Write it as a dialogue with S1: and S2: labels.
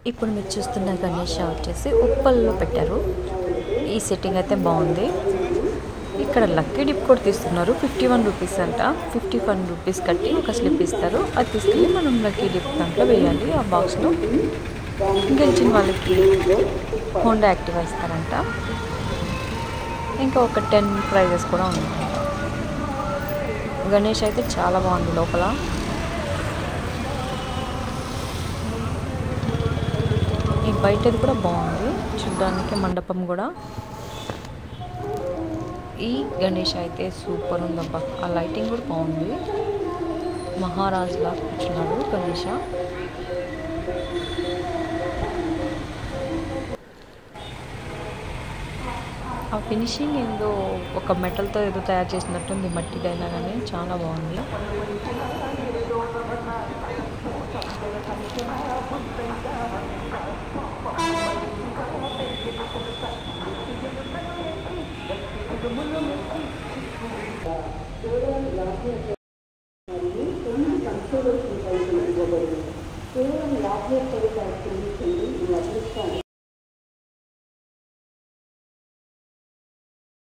S1: ఇప్పుడు మీరు చూస్తున్న గణేష వచ్చేసి ఉప్పల్లో పెట్టారు. ఈ సెట్టింగ్ అయితే బాగుంది. ఇక్కడ లక్కీ డిప్ కూడా తీస్తున్నారు. 51 రూపీస్ అంట. 51 రూపీస్ కట్టి ఒక స్లిప్ ఇస్తారు. అది తీసుకెళ్ళి మనం లక్కీ డిప్ దాంట్లో వేయాలి. ఆ బాక్స్లో గెలిచిన వాళ్ళకి హోండా యాక్టివా ఇస్తారంట. ఇంకా ఒక 10 ప్రైజెస్ కూడా ఉన్నాయి. గణేష్ అయితే చాలా బాగుంది లోపల. ఈ బయటది కూడా బాగుంది చూడడానికి, మండపం కూడా. ఈ గణేష్ అయితే సూపర్ ఉందబ్బా. ఆ లైటింగ్ కూడా బాగుంది. మహారాజులా కూర్చున్నాడు గణేష. ఆ ఫినిషింగ్ ఏందో ఒక మెటల్తో ఏదో తయారు చేసినట్టుంది, మట్టిదైనా కానీ చాలా బాగుంది.